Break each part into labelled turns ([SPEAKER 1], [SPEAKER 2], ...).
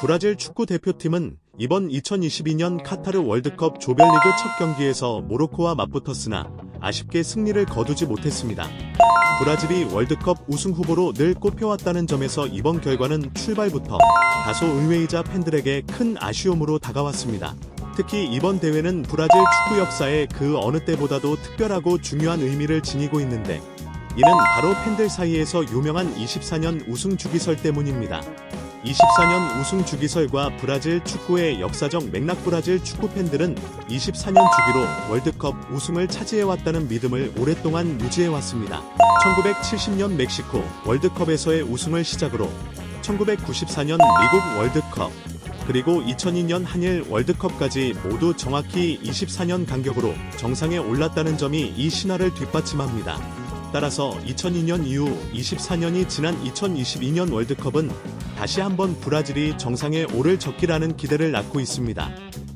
[SPEAKER 1] 브라질 축구 대표팀은 이번 2022년 카타르 월드컵 조별리그 첫 경기에서 모로코와 맞붙었으나 아쉽게 승리를 거두지 못했습니다. 브라질이 월드컵 우승 후보로 늘 꼽혀왔다는 점에서 이번 결과는 출발부터 다소 의외이자 팬들에게 큰 아쉬움으로 다가왔습니다. 특히 이번 대회는 브라질 축구 역사에 그 어느 때보다도 특별하고 중요한 의미를 지니고 있는데, 이는 바로 팬들 사이에서 유명한 24년 우승 주기설 때문입니다. 24년 우승 주기설과 브라질 축구의 역사적 맥락. 브라질 축구 팬들은 24년 주기로 월드컵 우승을 차지해왔다는 믿음을 오랫동안 유지해왔습니다. 1970년 멕시코 월드컵에서의 우승을 시작으로 1994년 미국 월드컵, 그리고 2002년 한일 월드컵까지 모두 정확히 24년 간격으로 정상에 올랐다는 점이 이 신화를 뒷받침합니다. 따라서 2002년 이후 24년이 지난 2022년 월드컵은 다시 한번 브라질이 정상에 오를 적기라는 기대를 낳고 있습니다.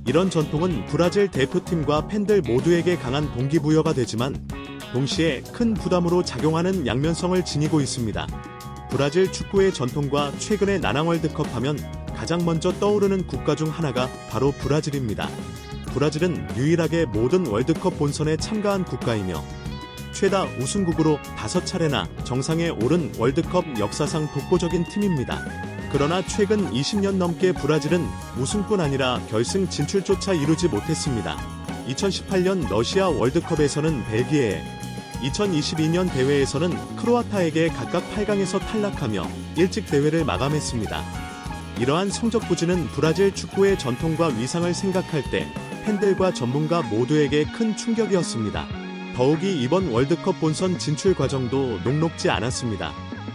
[SPEAKER 1] 이런 전통은 브라질 대표팀과 팬들 모두에게 강한 동기부여가 되지만 동시에 큰 부담으로 작용하는 양면성을 지니고 있습니다. 브라질 축구의 전통과 최근의 나랑 월드컵 하면 가장 먼저 떠오르는 국가 중 하나가 바로 브라질입니다. 브라질은 유일하게 모든 월드컵 본선에 참가한 국가이며 최다 우승국으로 5차례나 정상에 오른 월드컵 역사상 독보적인 팀입니다. 그러나 최근 20년 넘게 브라질은 우승뿐 아니라 결승 진출조차 이루지 못했습니다. 2018년 러시아 월드컵에서는 벨기에에, 2022년 대회에서는 크로아타에게 각각 8강에서 탈락하며 일찍 대회를 마감했습니다. 이러한 성적 부진은 브라질 축구의 전통과 위상을 생각할 때 팬들과 전문가 모두에게 큰 충격이었습니다. 더욱이 이번 월드컵 본선 진출 과정도 녹록지 않았습니다.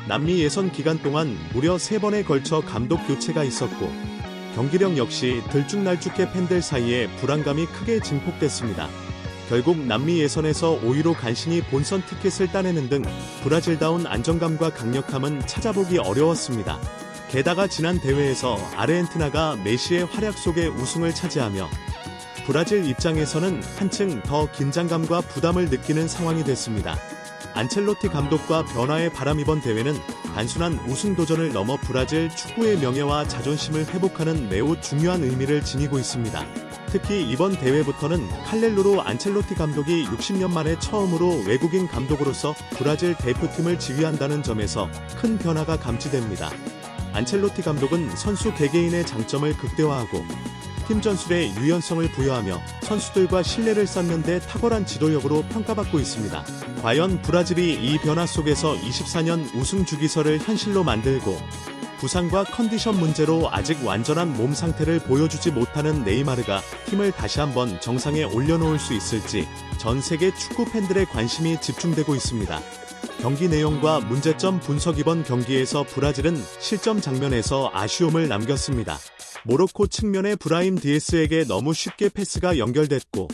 [SPEAKER 1] 남미 예선 기간 동안 무려 3번에 걸쳐 감독 교체가 있었고, 경기력 역시 들쭉날쭉해 팬들 사이에 불안감이 크게 증폭됐습니다. 결국 남미 예선에서 5위로 간신히 본선 티켓을 따내는 등 브라질다운 안정감과 강력함은 찾아보기 어려웠습니다. 게다가 지난 대회에서 아르헨티나가 메시의 활약 속에 우승을 차지하며 브라질 입장에서는 한층 더 긴장감과 부담을 느끼는 상황이 됐습니다. 안첼로티 감독과 변화의 바람. 이번 대회는 단순한 우승 도전을 넘어 브라질 축구의 명예와 자존심을 회복하는 매우 중요한 의미를 지니고 있습니다. 특히 이번 대회부터는 칼렐로로 안첼로티 감독이 60년 만에 처음으로 외국인 감독으로서 브라질 대표팀을 지휘한다는 점에서 큰 변화가 감지됩니다. 안첼로티 감독은 선수 개개인의 장점을 극대화하고 팀 전술에 유연성을 부여하며 선수들과 신뢰를 쌓는 데 탁월한 지도력으로 평가받고 있습니다. 과연 브라질이 이 변화 속에서 24년 우승 주기설을 현실로 만들고 부상과 컨디션 문제로 아직 완전한 몸 상태를 보여주지 못하는 네이마르가 팀을 다시 한번 정상에 올려놓을 수 있을지 전 세계 축구 팬들의 관심이 집중되고 있습니다. 경기 내용과 문제점 분석. 이번 경기에서 브라질은 실점 장면에서 아쉬움을 남겼습니다. 모로코 측면의 브라임 디에스에게 너무 쉽게 패스가 연결됐고,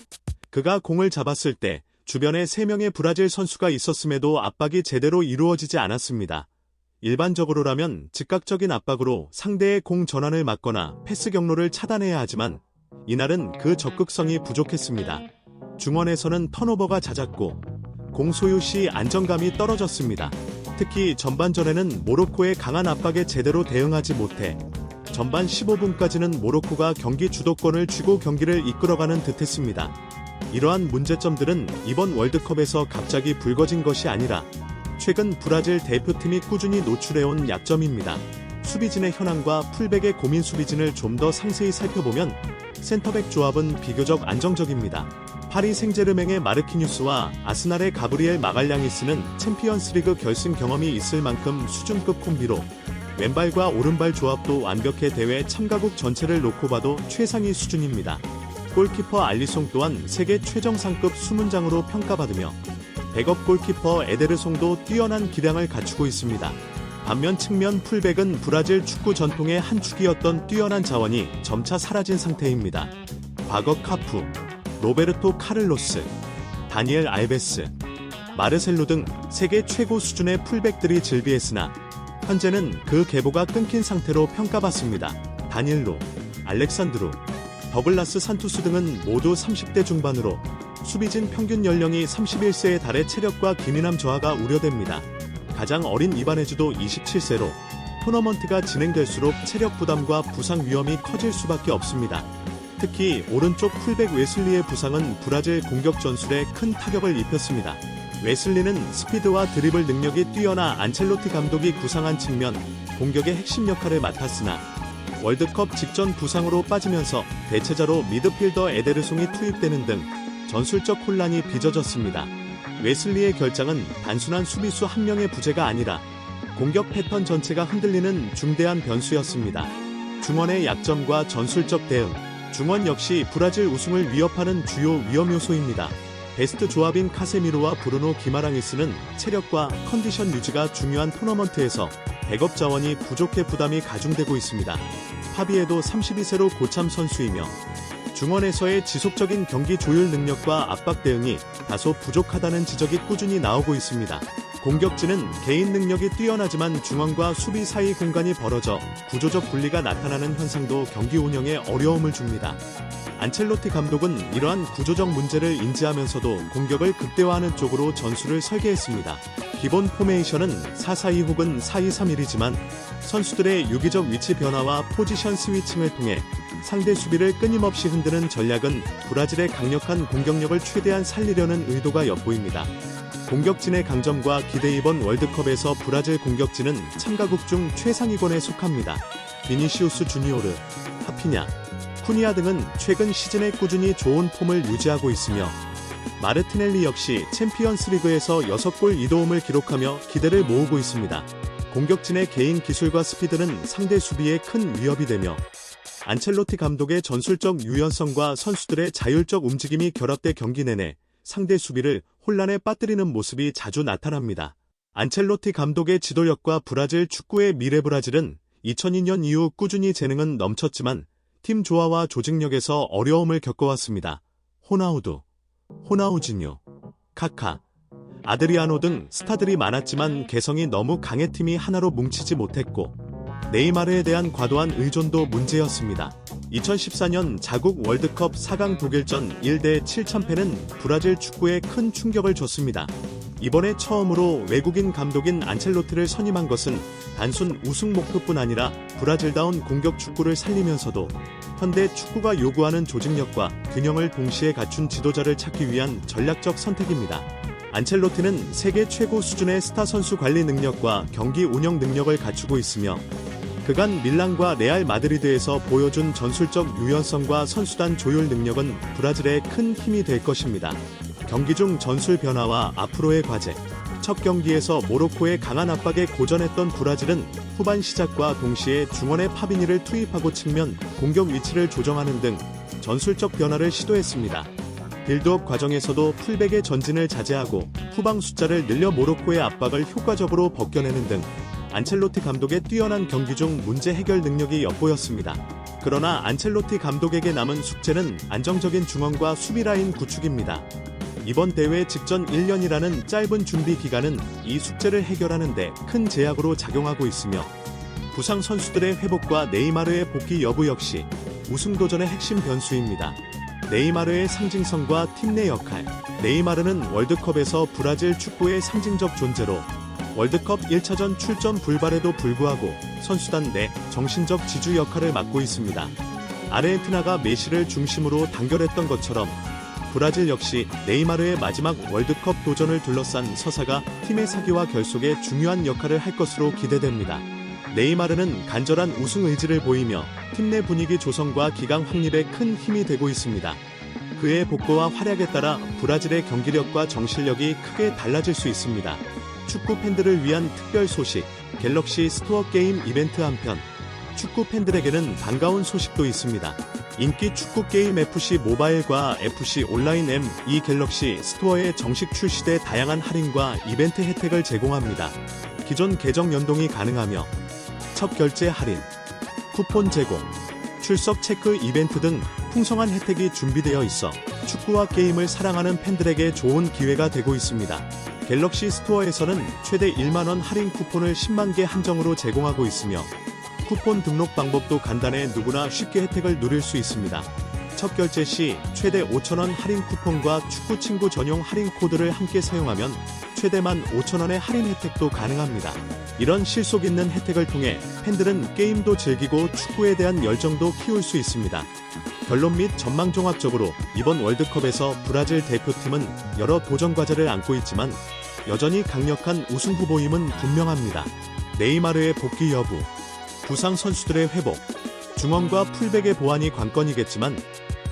[SPEAKER 1] 그가 공을 잡았을 때 주변에 3명의 브라질 선수가 있었음에도 압박이 제대로 이루어지지 않았습니다. 일반적으로라면 즉각적인 압박으로 상대의 공 전환을 막거나 패스 경로를 차단해야 하지만 이날은 그 적극성이 부족했습니다. 중원에서는 턴오버가 잦았고 공 소유 시 안정감이 떨어졌습니다. 특히 전반전에는 모로코의 강한 압박에 제대로 대응하지 못해 전반 15분까지는 모로코가 경기 주도권을 쥐고 경기를 이끌어가는 듯했습니다. 이러한 문제점들은 이번 월드컵에서 갑자기 불거진 것이 아니라 최근 브라질 대표팀이 꾸준히 노출해온 약점입니다. 수비진의 현황과 풀백의 고민. 수비진을 좀 더 상세히 살펴보면 센터백 조합은 비교적 안정적입니다. 파리 생제르맹의 마르키뉴스와 아스날의 가브리엘 마갈량이스는 챔피언스리그 결승 경험이 있을 만큼 수준급 콤비로 왼발과 오른발 조합도 완벽해 대회 참가국 전체를 놓고 봐도 최상위 수준입니다. 골키퍼 알리송 또한 세계 최정상급 수문장으로 평가받으며 백업 골키퍼 에데르송도 뛰어난 기량을 갖추고 있습니다. 반면 측면 풀백은 브라질 축구 전통의 한 축이었던 뛰어난 자원이 점차 사라진 상태입니다. 과거 카푸, 로베르토 카를로스, 다니엘 알베스, 마르셀로 등 세계 최고 수준의 풀백들이 즐비했으나 현재는 그 계보가 끊긴 상태로 평가받습니다. 다닐로, 알렉산드로, 더글라스 산투스 등은 모두 30대 중반으로 수비진 평균 연령이 31세에 달해 체력과 기민함 저하가 우려됩니다. 가장 어린 이바네즈도 27세로 토너먼트가 진행될수록 체력 부담과 부상 위험이 커질 수밖에 없습니다. 특히 오른쪽 풀백 웨슬리의 부상은 브라질 공격 전술에 큰 타격을 입혔습니다. 웨슬리는 스피드와 드리블 능력이 뛰어나 안첼로티 감독이 구상한 측면 공격의 핵심 역할을 맡았으나 월드컵 직전 부상으로 빠지면서 대체자로 미드필더 에데르송이 투입되는 등 전술적 혼란이 빚어졌습니다. 웨슬리의 결장은 단순한 수비수 한 명의 부재가 아니라 공격 패턴 전체가 흔들리는 중대한 변수였습니다. 중원의 약점과 전술적 대응, 중원 역시 브라질 우승을 위협하는 주요 위험 요소입니다. 베스트 조합인 카세미로와 브루노 기마랑이스는 체력과 컨디션 유지가 중요한 토너먼트에서 백업 자원이 부족해 부담이 가중되고 있습니다. 파비에도 32세로 고참 선수이며 중원에서의 지속적인 경기 조율 능력과 압박 대응이 다소 부족하다는 지적이 꾸준히 나오고 있습니다. 공격진은 개인 능력이 뛰어나지만 중원과 수비 사이 공간이 벌어져 구조적 분리가 나타나는 현상도 경기 운영에 어려움을 줍니다. 안첼로티 감독은 이러한 구조적 문제를 인지하면서도 공격을 극대화하는 쪽으로 전술을 설계했습니다. 기본 포메이션은 4-4-2 혹은 4-2-3-1이지만 선수들의 유기적 위치 변화와 포지션 스위칭을 통해 상대 수비를 끊임없이 흔드는 전략은 브라질의 강력한 공격력을 최대한 살리려는 의도가 엿보입니다. 공격진의 강점과 기대 이번 월드컵에서 브라질 공격진은 참가국 중 최상위권에 속합니다. 비니시우스 주니오르, 하피냐, 쿠니아 등은 최근 시즌에 꾸준히 좋은 폼을 유지하고 있으며 마르티넬리 역시 챔피언스리그에서 6골 2도움을 기록하며 기대를 모으고 있습니다. 공격진의 개인 기술과 스피드는 상대 수비에 큰 위협이 되며 안첼로티 감독의 전술적 유연성과 선수들의 자율적 움직임이 결합돼 경기 내내 상대 수비를 혼란에 빠뜨리는 모습이 자주 나타납니다. 안첼로티 감독의 지도력과 브라질 축구의 미래 브라질은 2002년 이후 꾸준히 재능은 넘쳤지만 팀 조화와 조직력에서 어려움을 겪어왔습니다. 호나우두, 호나우지뉴, 카카, 아드리아노 등 스타들이 많았지만 개성이 너무 강해 팀이 하나로 뭉치지 못했고 네이마르에 대한 과도한 의존도 문제였습니다. 2014년 자국 월드컵 4강 독일전 1대7 참패는 브라질 축구에 큰 충격을 줬습니다. 이번에 처음으로 외국인 감독인 안첼로티를 선임한 것은 단순 우승 목표뿐 아니라 브라질다운 공격 축구를 살리면서도 현대 축구가 요구하는 조직력과 균형을 동시에 갖춘 지도자를 찾기 위한 전략적 선택입니다. 안첼로티는 세계 최고 수준의 스타 선수 관리 능력과 경기 운영 능력을 갖추고 있으며 그간 밀란과 레알 마드리드에서 보여준 전술적 유연성과 선수단 조율 능력은 브라질의 큰 힘이 될 것입니다. 경기 중 전술 변화와 앞으로의 과제. 첫 경기에서 모로코의 강한 압박에 고전했던 브라질은 후반 시작과 동시에 중원의 파비니를 투입하고 측면 공격 위치를 조정하는 등 전술적 변화를 시도했습니다. 빌드업 과정에서도 풀백의 전진을 자제하고 후방 숫자를 늘려 모로코의 압박을 효과적으로 벗겨내는 등 안첼로티 감독의 뛰어난 경기 중 문제 해결 능력이 엿보였습니다. 그러나 안첼로티 감독에게 남은 숙제는 안정적인 중원과 수비 라인 구축입니다. 이번 대회 직전 1년이라는 짧은 준비 기간은 이 숙제를 해결하는 데 큰 제약으로 작용하고 있으며 부상 선수들의 회복과 네이마르의 복귀 여부 역시 우승 도전의 핵심 변수입니다. 네이마르의 상징성과 팀 내 역할. 네이마르는 월드컵에서 브라질 축구의 상징적 존재로 월드컵 1차전 출전 불발에도 불구하고 선수단 내 정신적 지주 역할을 맡고 있습니다. 아르헨티나가 메시를 중심으로 단결했던 것처럼 브라질 역시 네이마르의 마지막 월드컵 도전을 둘러싼 서사가 팀의 사기와 결속에 중요한 역할을 할 것으로 기대됩니다. 네이마르는 간절한 우승 의지를 보이며 팀 내 분위기 조성과 기강 확립에 큰 힘이 되고 있습니다. 그의 복구와 활약에 따라 브라질의 경기력과 정신력이 크게 달라질 수 있습니다. 축구 팬들을 위한 특별 소식, 갤럭시 스토어 게임 이벤트 한편 축구 팬들에게는 반가운 소식도 있습니다. 인기 축구 게임 FC 모바일과 FC 온라인 M2 갤럭시 스토어에 정식 출시돼 다양한 할인과 이벤트 혜택을 제공합니다. 기존 계정 연동이 가능하며 첫 결제 할인, 쿠폰 제공, 출석 체크 이벤트 등 풍성한 혜택이 준비되어 있어 축구와 게임을 사랑하는 팬들에게 좋은 기회가 되고 있습니다. 갤럭시 스토어에서는 최대 1만원 할인 쿠폰을 10만 개 한정으로 제공하고 있으며 쿠폰 등록 방법도 간단해 누구나 쉽게 혜택을 누릴 수 있습니다. 첫 결제 시 최대 5,000원 할인 쿠폰과 축구 친구 전용 할인 코드를 함께 사용하면 최대 15,000원의 할인 혜택도 가능합니다. 이런 실속 있는 혜택을 통해 팬들은 게임도 즐기고 축구에 대한 열정도 키울 수 있습니다. 결론 및 전망 종합적으로 이번 월드컵에서 브라질 대표팀은 여러 도전 과제를 안고 있지만 여전히 강력한 우승 후보임은 분명합니다. 네이마르의 복귀 여부, 부상 선수들의 회복, 중원과 풀백의 보완이 관건이겠지만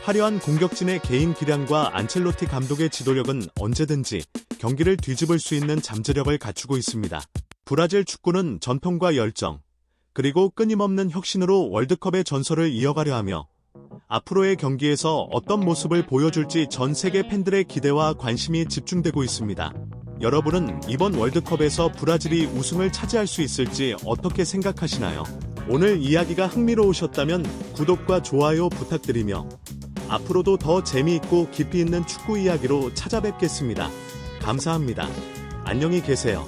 [SPEAKER 1] 화려한 공격진의 개인 기량과 안첼로티 감독의 지도력은 언제든지 경기를 뒤집을 수 있는 잠재력을 갖추고 있습니다. 브라질 축구는 전통과 열정, 그리고 끊임없는 혁신으로 월드컵의 전설을 이어가려 하며 앞으로의 경기에서 어떤 모습을 보여줄지 전 세계 팬들의 기대와 관심이 집중되고 있습니다. 여러분은 이번 월드컵에서 브라질이 우승을 차지할 수 있을지 어떻게 생각하시나요? 오늘 이야기가 흥미로우셨다면 구독과 좋아요 부탁드리며 앞으로도 더 재미있고 깊이 있는 축구 이야기로 찾아뵙겠습니다. 감사합니다. 안녕히 계세요.